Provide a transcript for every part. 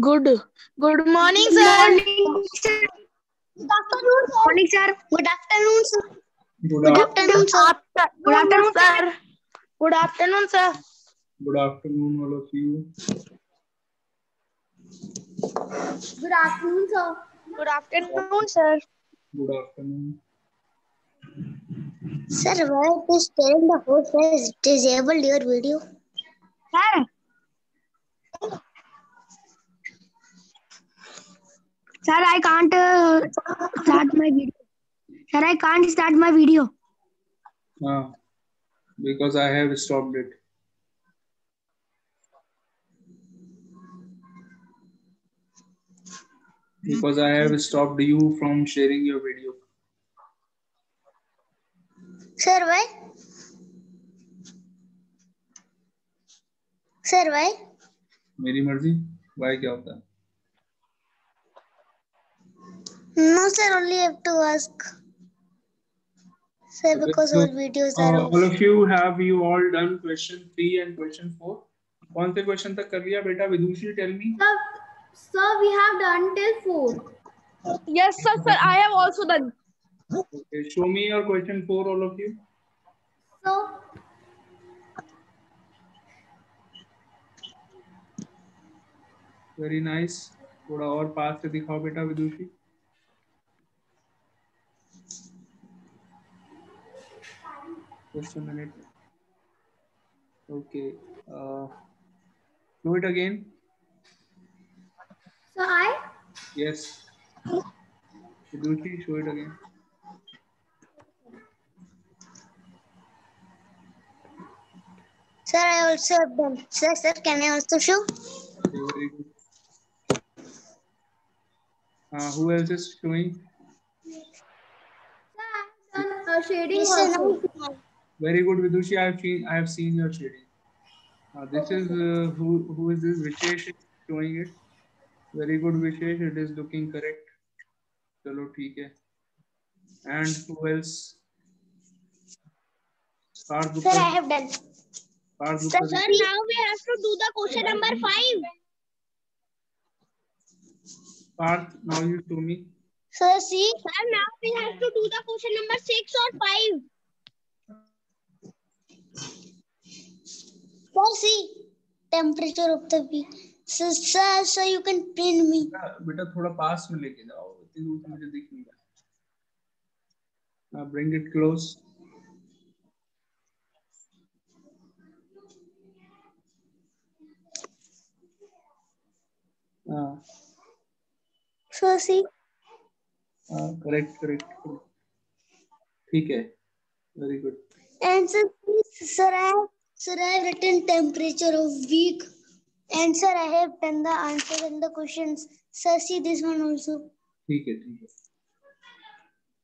Good morning, Good sir. morning, sir. Good afternoon, sir. Morning, sir. Good afternoon, sir. Good afternoon, sir. Good afternoon, sir. Good afternoon, sir. Good afternoon, all of you. Good afternoon, sir. Good afternoon, sir. Good afternoon. Sir, why is telling the host has disabled your video? Sir. Sir, I can't start my video. Sir, I can't start my video. Because I have stopped it. Because I have stopped you from sharing your video. Sir, why? Sir, why? मेरी मर्जी. Why क्या होता है? No, sir, only have to ask. Sir, because all videos are off. All of you, have you all done question 3 and question 4? कौन से question तक कर लिया बेटा? विदुषी, tell me. Sir, we have done till 4. Yes, sir. I have also done. Okay, show me your question 4, all of you. So, Very nice. थोड़ा और पास से दिखाओ बेटा विदुषी. Just a minute. Okay. Do it again. so I? Yes. Vidushi, show it again. Sir, I also have done. Sir, can I also show? Okay, very good. Who else is showing? Sir, I have done shading also. Very good, Vidushi. I have seen your shading. This is who is this? Vishesh is showing it. Very good, Vishesh. It is looking correct. Chalo, theek hai. And who else? Sir, I have done. Sir, now we have to do the question number 5. Parth, now you show me. Sir, see. Sir, now we have to do the question number 6 or 5. Sir, see. Temperature of the week. Sir, you can pin me. बेटा थोड़ा पास में लेके जाओ. इतनी दूर मुझे दिख नहीं रहा. Bring it close. Sir, see. Correct. ठीक है. Very good. And sir, I have written temperature of week. And sir, I have done the answer and the questions. Sir, see this one also. ठीक है.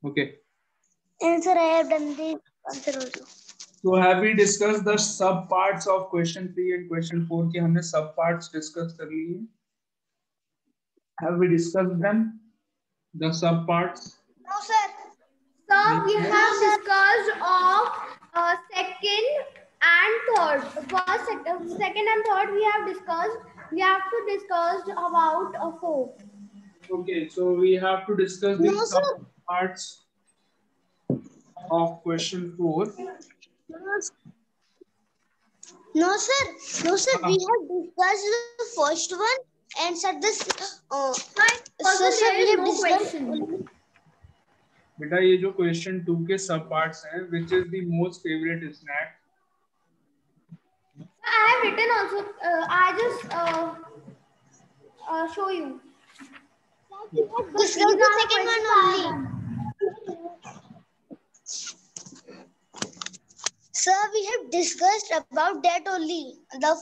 Okay. And sir, I have done the answer also. So have we discussed the sub parts of question 3 and question 4? कि हमने sub parts discuss कर लिए. Have we discussed them? The sub parts? No, sir. Sir, we have discussed of second and third. Second and third we have discussed. We have to discuss about fourth. Okay, so we have to discuss the sub parts of question 4. No, sir. We have discussed the first one and said this. Sir, we have discussed. बेटा ये जो question 2 के sub parts हैं, which is the most favorite snack? I have written also. I just show you. Discuss the second one only. Sir, we have discussed about that only. The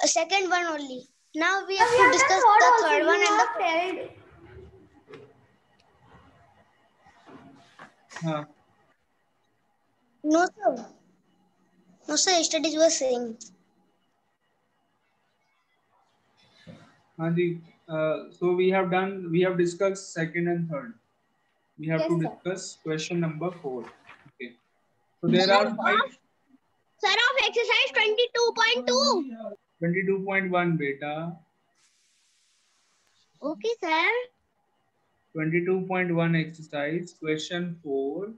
second one only. Now we have to discuss the third one and the. No, sir. No, sir. Studies were saying. हाँ जी. So we have discussed second and third. We have to discuss question number 4. Okay. So there are 5. Sir, of exercise 22.2. 22.1 बेटा. Okay, sir. 22.1 exercise, question 4.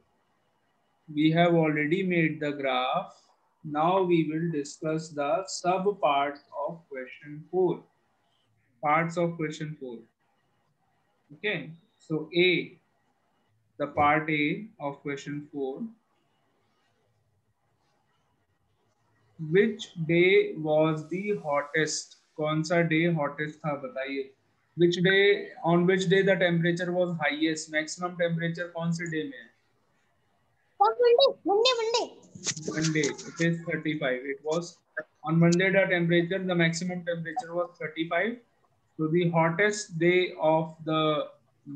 We have already made the graph. Now we will discuss the sub parts of question 4. Parts of question 4. Okay, so A, the part A of question 4. Which day was the hottest? कौन सा day hottest था बताइए. Which day, on which day the temperature was highest? Maximum temperature कौन से day में है? Monday. It is 35. It was on Monday the temperature, the maximum temperature was 35. So the hottest day of the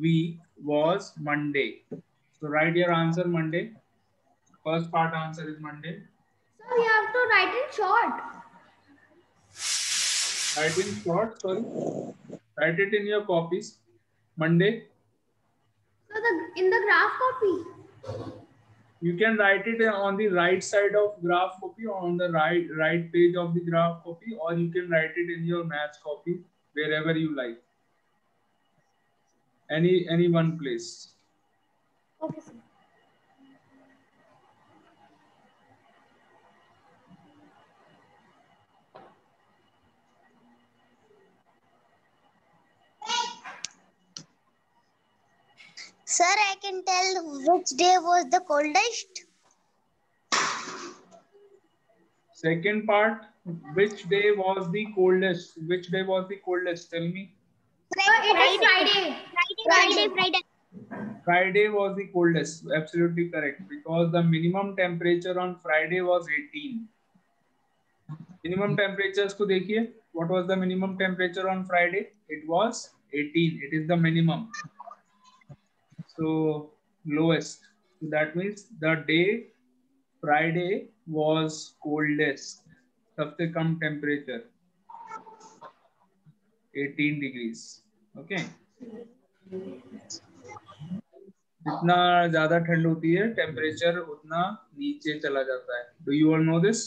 week was Monday. So write your answer Monday. First part answer is Monday. So you have to write in short. Write in short, sorry. Write it in your copies. Monday. So in the graph copy. You can write it on the right side of graph copy, or on the right page of the graph copy, or you can write it in your maths copy, wherever you like. Any one place. Okay, sir. Sir, I can tell which day was the coldest. Second part, which day was the coldest? Which day was the coldest? Tell me. It is Friday. Friday. Friday was the coldest. Absolutely correct. Because the minimum temperature on Friday was 18. Minimum temperatures को देखिए. What was the minimum temperature on Friday? It was 18. It is the minimum. So lowest. So that means the day Friday was coldest. सबसे कम temperature 18 degrees. Okay. जितना ज्यादा ठंड होती है temperature उतना नीचे चला जाता है. Do you all know this?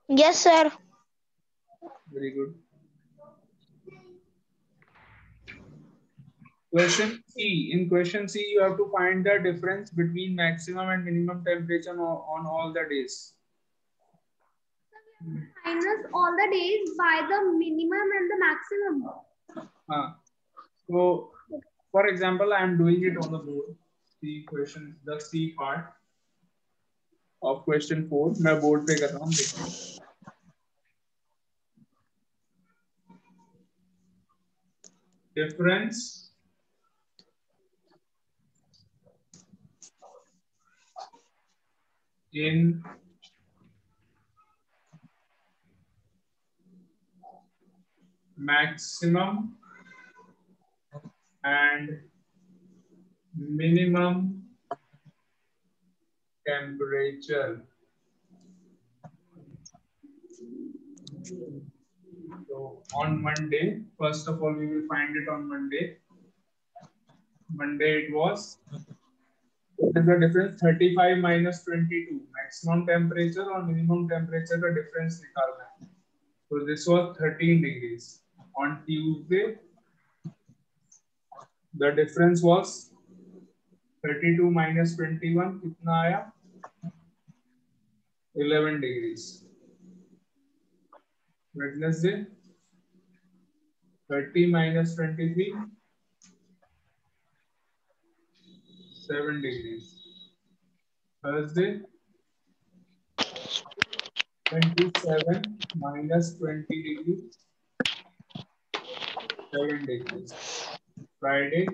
Yes, sir. Very good. Question C. In question C, you have to find the difference between maximum and minimum temperature on all the days. Minus all the days by the minimum and the maximum. So, for example, I am doing it on the board. C question, the C part of question 4. मैं board पे कर रहा हूँ. Difference in maximum and minimum temperature. So on Monday, first of all, we will find it on Monday. Monday it was. What is the difference? 35 minus 22. Maximum temperature or minimum temperature का difference निकालना है. So this was 13 degrees. On Tuesday, the difference was 32 minus 21. कितना आया? 11 degrees. Wednesday, 30 minus 23. 7 degrees. Thursday, 27 minus 20 degrees. 7 degrees. Friday,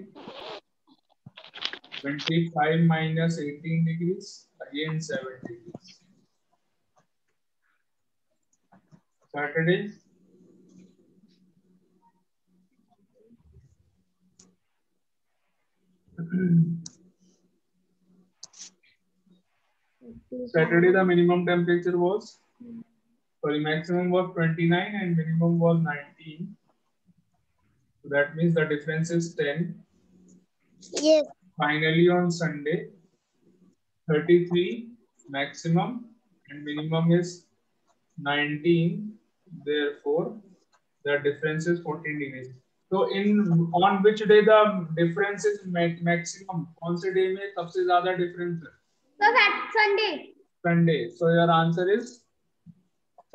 25 minus 18 degrees. Again 7 degrees. Saturday, 'Saturday the minimum temperature was, sorry, maximum was 29 and minimum was 19. So that means the difference is 10. Yes. Finally on Sunday, 33 maximum and minimum is 19. Therefore, The difference is 14 degrees. So in on which day the difference is maximum? कौन से day में सबसे ज़्यादा difference है? Sir, at Sunday. Sunday. So your answer is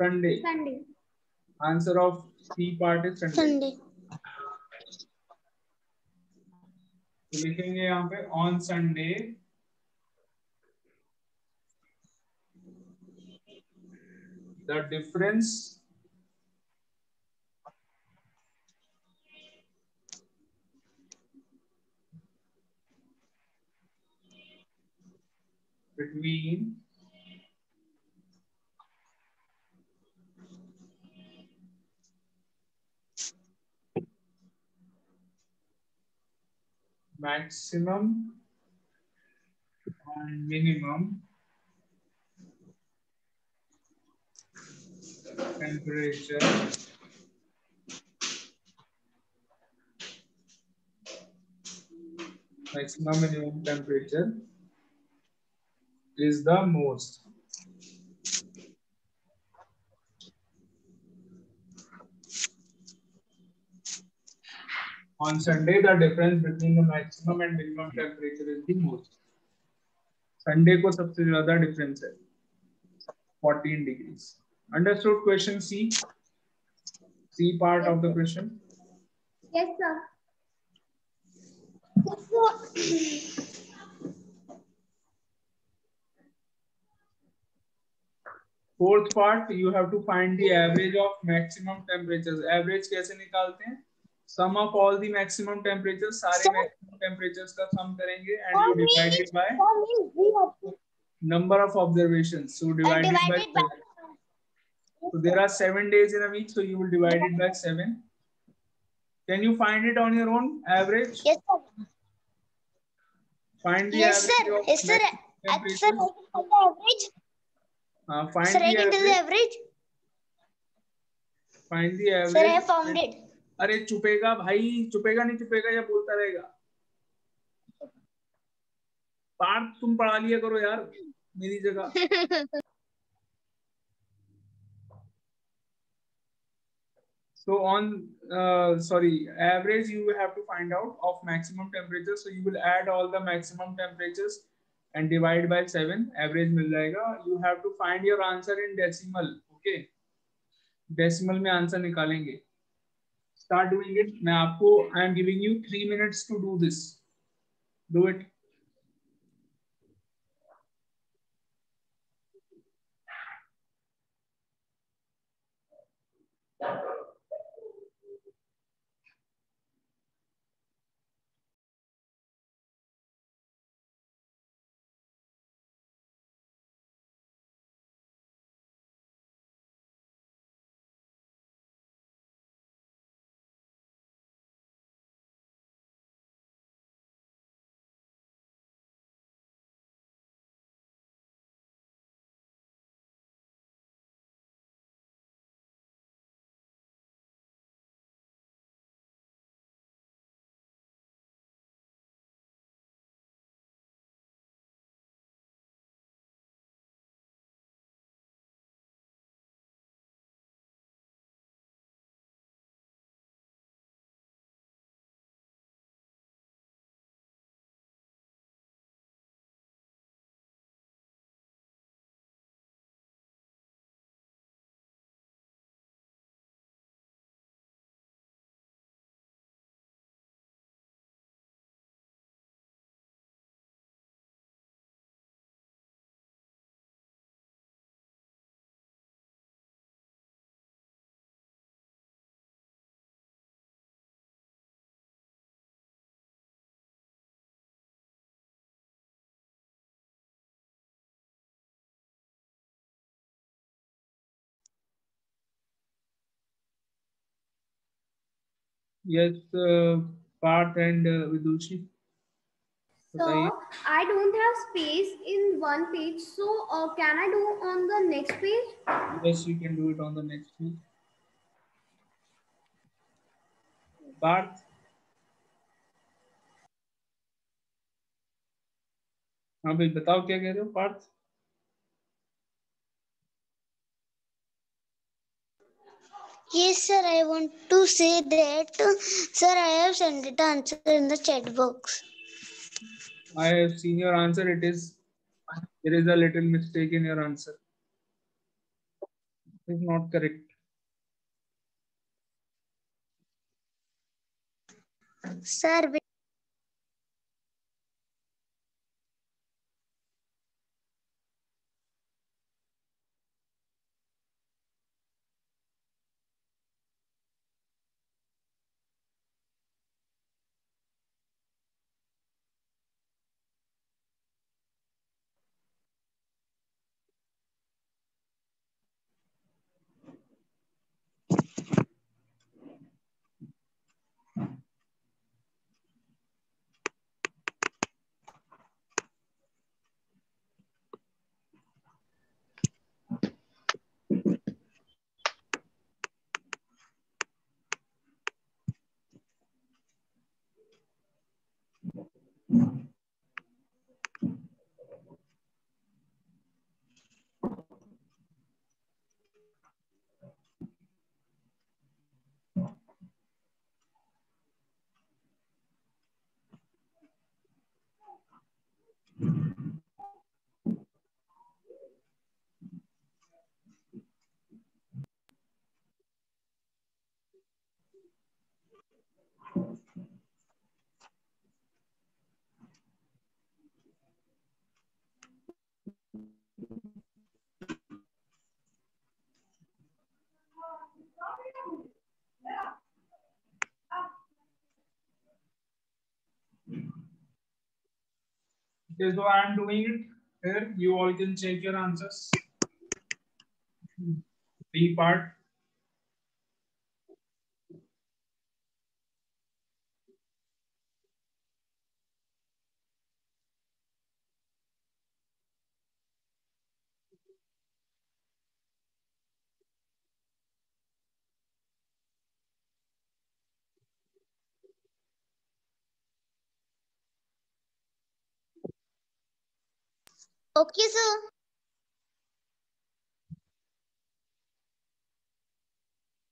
Sunday. Sunday. Answer of C part is Sunday. Sunday. तो लिखेंगे यहाँ पे on Sunday the difference between maximum and minimum temperature maximum minimum temperature is the most. On Sunday, the difference between the maximum and minimum temperature is the most. Sunday को सबसे ज़्यादा difference है 14 degrees. Understood? Question C. C part of the question. Yes, sir. Fourth part, you have to find the average of maximum temperatures. Average कैसे निकालते हैं? Sum of all the maximum temperatures, सारे maximum temperatures का sum करेंगे and you divide it by number of observations. So divide it by 7. So there are 7 days in a week, so you will divide it by 7. Can you find it on your own? Average? Yes, sir. Find the Yes, average sir. of Yes, sir. temperatures. Sir, I can tell the average. Find Sir, I the can tell the average. average. Find the average. Sir, I have found it. अरे चुपेगा भाई, चुपेगा नहीं चुपेगा या बोलता रहेगा? पार्थ तुम पढ़ा लिया करो यार मेरी जगह. So on average you have to find out of maximum temperature. So you will add all the maximum temperatures and divide by 7. Average मिल जाएगा. You have to find your answer in decimal. Okay. Decimal में answer निकालेंगे. Start doing it. मैं आपको I am giving you 3 minutes to do this. Do it. Yes, Parth and Vidushi. So I don't have space in one page. So can I do on the next page? Yes, you can do it on the next page. Parth. हाँ भाई बताओ क्या कह रहे हो Partha? Yes, sir. I want to say that, sir, I have sent it answer in the chat box. I have seen your answer. There is a little mistake in your answer. It is not correct. Sir, Okay, so I am doing it here. You all can check your answers. B part. okay, sir.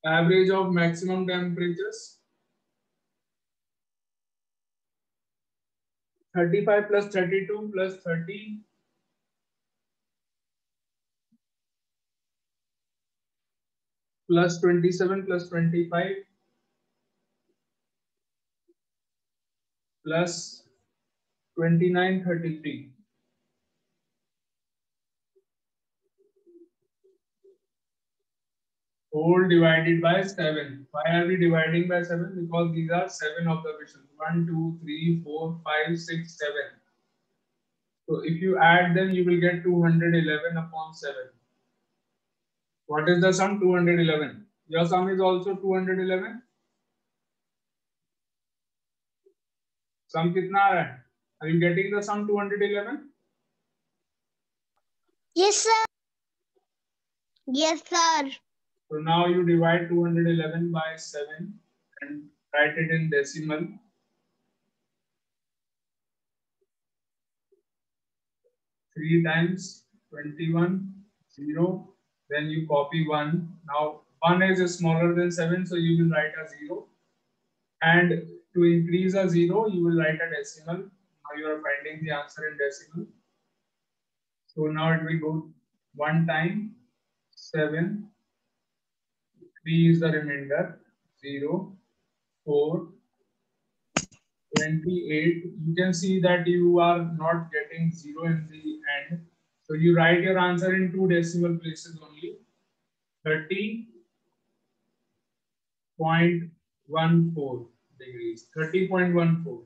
Average of maximum temperatures. 35 plus 32 plus 30 plus 27 plus 25 plus 29, 33. Whole divided by 7. Why are we dividing by 7? Because these are 7 observations. 1, 2, 3, 4, 5, 6, 7. So if you add them, you will get 211 upon 7. What is the sum? 211. Your sum is also 211. Sum कितना आ रहा है? Are you getting the sum 211? Yes, sir. Yes, sir. So now you divide 211 by 7 and write it in decimal. 3 times 21, 0. Then you copy 1. Now 1 is smaller than 7, so you will write a 0. And to increase a 0, you will write a decimal. Now you are finding the answer in decimal. So now it will go 1 time 7. 3 is the remainder. 0, 4, 28. You can see that you are not getting 0 in the end. So you write your answer in 2 decimal places only. 30.14 degrees. 30.14.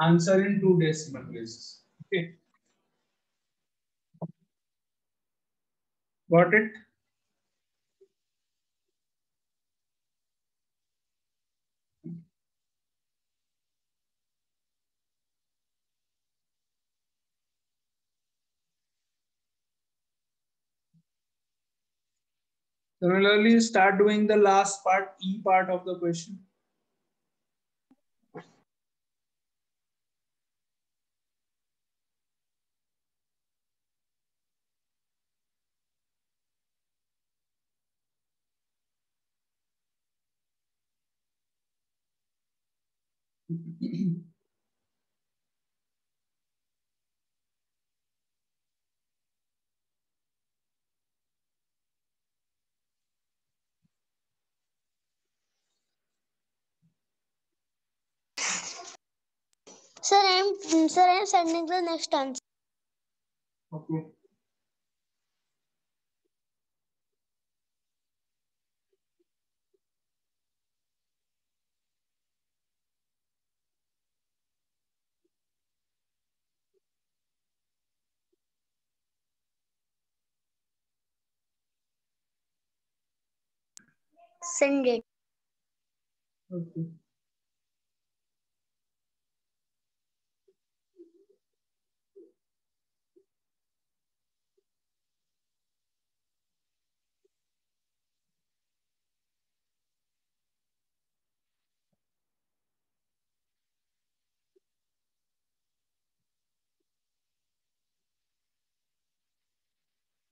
Answer in 2 decimal places. Okay. Got it? Similarly, start doing the last part, E part of the question. Sir, I am sending the next answer. Okay. Send it. Okay.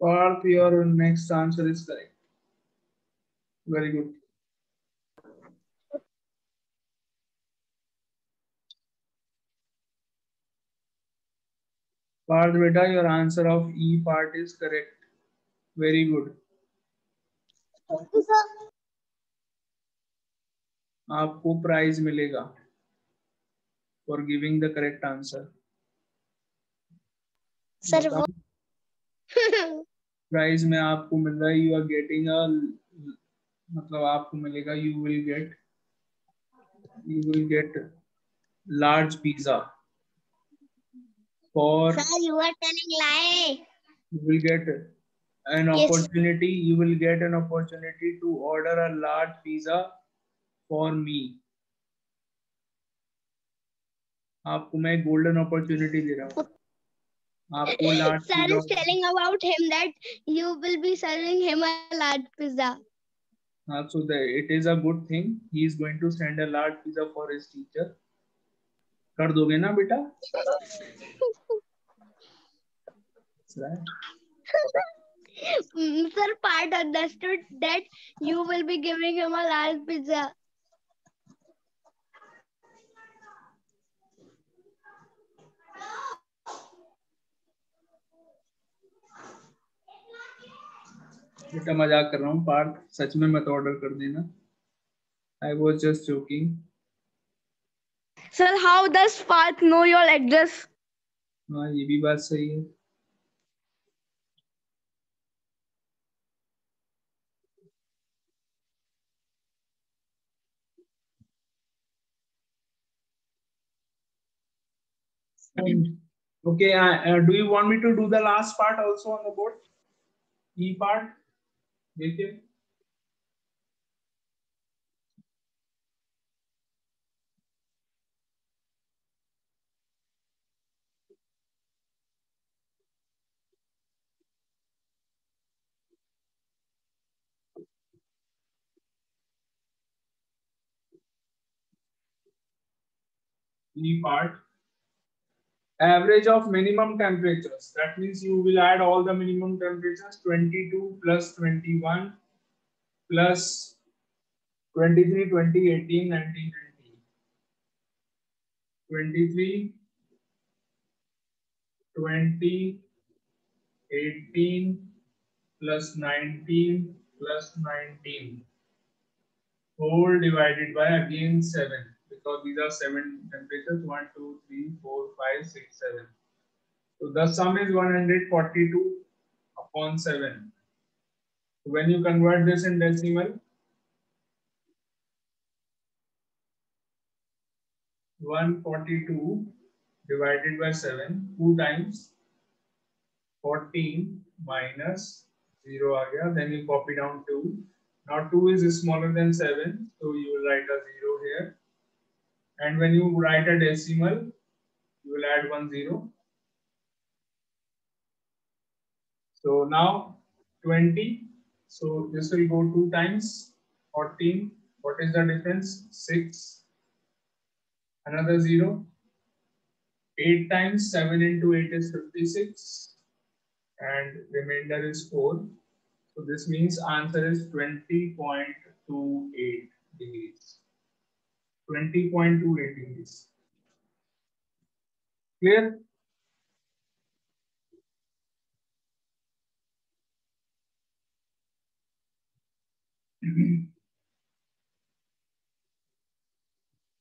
Parth, your next answer is correct. Very good. Parth beta, your answer of E part is correct. Very good. Thank you, sir. आपको prize मिलेगा for giving the correct answer. Sir, वो prize में आपको मिल रहा है, you are getting a, मतलब आपको मिलेगा, you will get large pizza for, sir, you are telling lie. you will get an Yes. opportunity, you will get an opportunity to order a large pizza for me. आपको मैं golden opportunity दे रहा हूँ, आपको large Sir pizza. is telling about him that you will be serving him a large pizza. So it is a good thing. He is going to send a large pizza for his teacher. कर दोगे ना बेटा? Sir, Part understood that you will be giving him a large pizza. बेटा मजाक कर रहा हूँ पार्थ, सच में मत ऑर्डर कर देना. I was just joking. Sir, how does Part know your address? हाँ ये भी बात सही है. Okay, do you want me to do the last part also on the board? E part. देखिए. E part. Average of minimum temperatures. That means you will add all the minimum temperatures. 22 plus 21 plus 23, 20, 18, 19, 20. 23, 20, 18 plus 19 plus 19. Whole divided by again 7, because these are 7 temperatures, 1, 2, 3, 4, 5, 6, 7. So the sum is 142 upon 7. When you convert this in decimal, 142 divided by 7, 2 times 14 minus 0 aa gaya. Then you copy down 2. Now 2 is smaller than 7, so you will write a 0 here. And when you write a decimal, you will add 1 0. So now 20. So this will go 2 times 14. What is the difference? 6. Another 0. 8 times 7 into 8 is 56. And remainder is 4. So this means answer is 20.28 degrees. 20.28 degrees. Clear?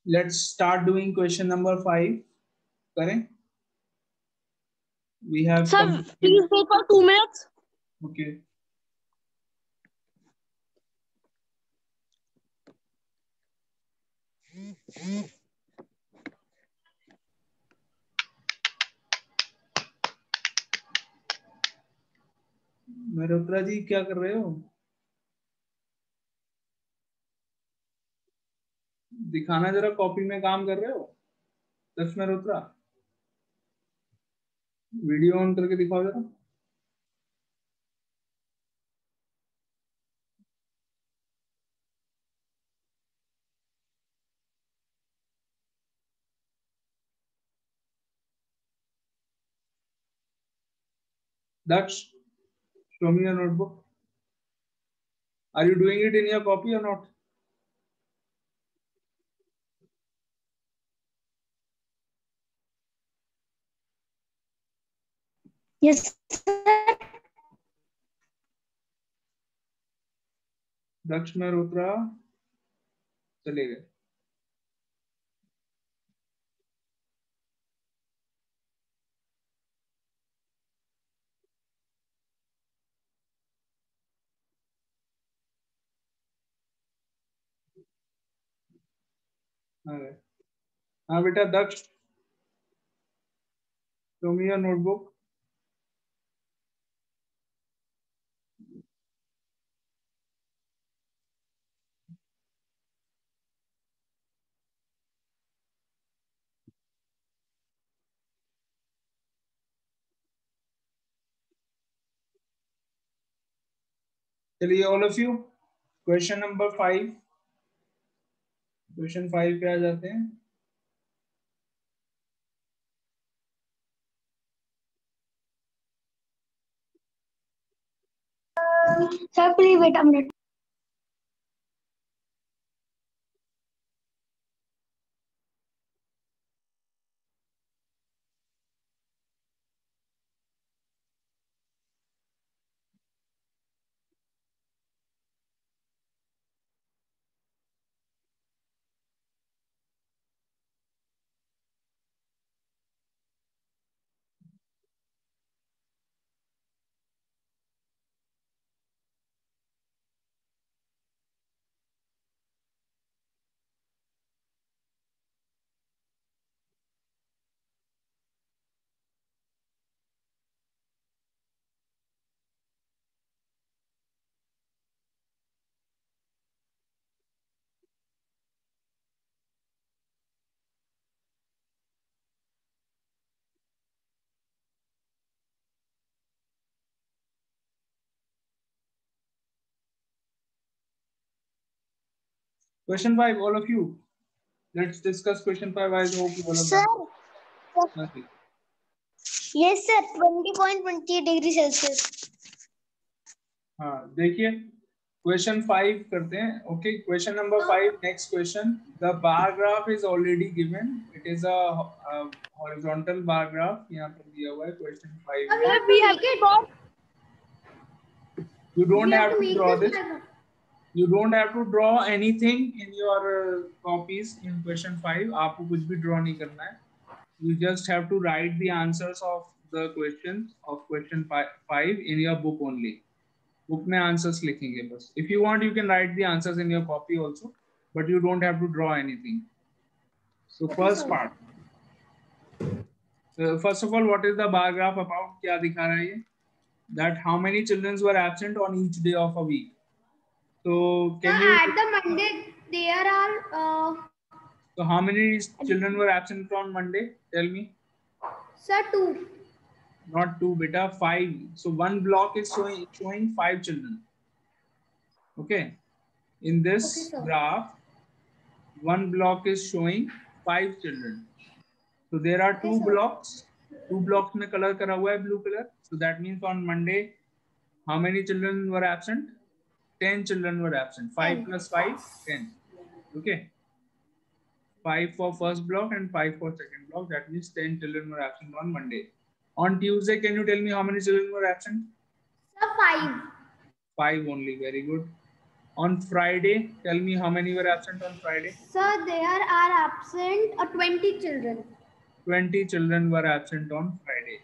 Let's start doing question number 5. Correct? We have Sir, please wait for 2 minutes. Okay. Malhotra ji क्या कर रहे हो? दिखाना जरा, copy में काम कर रहे हो? दक्ष मल्होत्रा, वीडियो ऑन करके दिखाओ जरा। Daksh, show me your notebook. Are you doing it in your copy or not? Yes, sir. दक्ष मल्होत्रा चले गए। हाँ बेटा दक्ष, show me your notebook. चलिए all of you, question number 5. Question 5 पे आ जाते हैं। Sir, please wait a minute. Question 5, all of you. Let's discuss question 5. I hope you all have Sir. done. Okay. Yes, sir. 20.28 degree Celsius. हाँ देखिए, question 5 करते हैं। Okay, question number 5, next question. The bar graph is already given, it is a horizontal bar graph, यहाँ पर दिया हुआ है question 5 में। We have to draw. You don't have to make draw this this. You don't have to draw anything in your copies in question 5. आपको कुछ भी draw नहीं करना है। You just have to write the answers of the questions of question 5 in your book only. Book में answers लिखेंगे बस। If you want, you can write the answers in your copy also, but you don't have to draw anything. So first part. First of all, what is the bar graph about? क्या दिखा रहा है ये? That how many children were absent on each day of a week. So can you? At the Monday there are. So how many children were absent on Monday? Tell me. Sir, 2. Not 2, beta, 5. So one block is showing 5 children. Okay. In this graph, one block is showing 5 children. So there are 2 blocks. 2 blocks में color करा हुआ है blue color. So that means on Monday, how many children were absent? 10 children were absent. 5 plus 5, 10. Okay. 5 for first block and 5 for second block. That means 10 children were absent on Monday. On Tuesday, can you tell me how many children were absent? Sir, 5. 5 only. Very good. On Friday, tell me how many were absent on Friday? Sir, there are absent 20 children. 20 children were absent on Friday.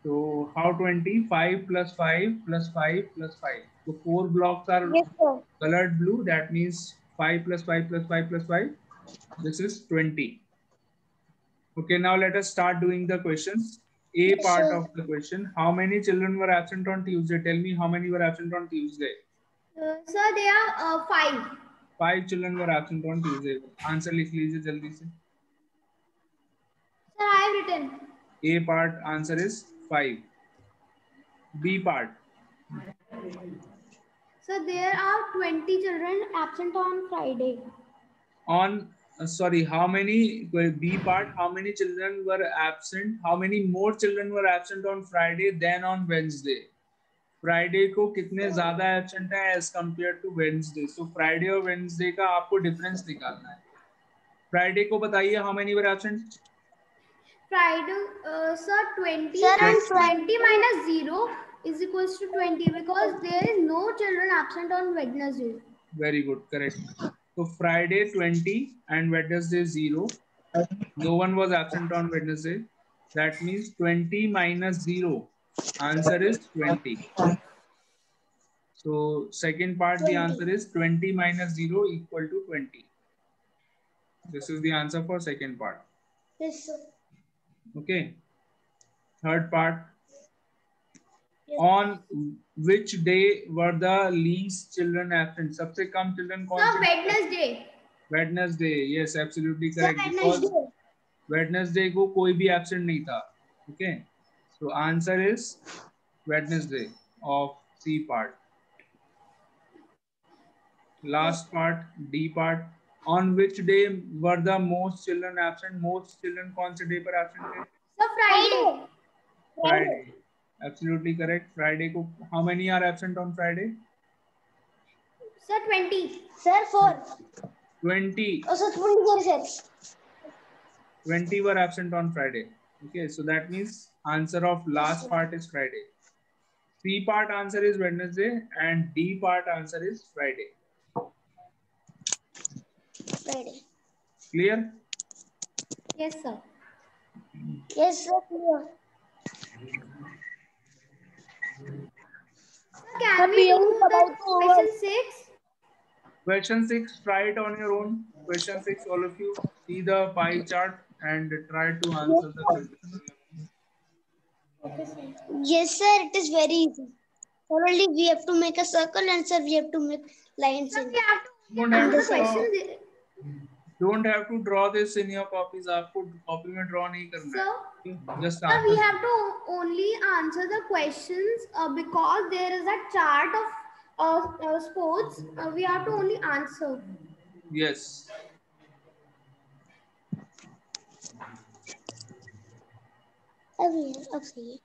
So how 20? 5 plus 5 plus 5 plus 5. So 4 blocks are Yes, sir. colored blue. That means 5 plus 5 plus 5 plus 5. This is 20. Okay, now let us start doing the questions. A Yes, part sir. of the question. How many children were absent on Tuesday? Tell me how many were absent on Tuesday. Sir, there are 5. 5 children were absent on Tuesday. Answer लिख लीजिए जल्दी से. Sir, I have written. A part answer is 5. B part. So there are 20 children absent on Friday. On sorry, how many B part, how many children were absent, how many more children were absent on Friday than on Wednesday? Friday को कितने ज्यादा absent है as compared to Wednesday? So Friday और Wednesday का आपको difference निकालना है. Friday को बताइए how many were absent? Friday, sir, 20 Sir, on and Friday- 20 minus 0 is equals to 20 because there is no children absent on Wednesday. Very good, correct. So Friday 20 and Wednesday 0. No one was absent on Wednesday. That means 20 minus 0. Answer is 20. So second part, the 20. answer is 20 minus 0 equal to 20. This is the answer for second part. Yes, sir. Okay. Third part. Yes. On which day were the least children absent? सबसे कम children कौन Sir, से? Wednesday. Wednesday. Yes, absolutely Sir, correct. Because Wednesday. Wednesday को कोई भी absent नहीं था. Okay. So answer is Wednesday of C part. Last part, D part. On which day were the most children absent? Most children कौन से day पर absent थे? Sir, Friday. Friday. Absolutely correct. Friday को how many are absent on Friday? Sir, 20. Sir, 4. 20. Oh, sir, 20, sir. 20 were absent on Friday. Okay, so that means answer of last part is Friday. C part answer is Wednesday and D part answer is Friday. Friday. Clear? Yes, sir. Yes, sir. Clear. Sir, can we do the question 6? Question 6, try it on your own. Question 6, all of you see the pie chart and try to answer the question. Yes, sir. It is very easy. Only we have to make a circle and sir, we have to make lines Sir, in. we have to Don't have answer the to draw. questions. Don't have to draw this in your copies. आपको copy में draw नहीं करना Sir, है. Just sir, we answer. have to only answer the questions because there is a chart of sports. We have to only answer. Yes. अब सही है.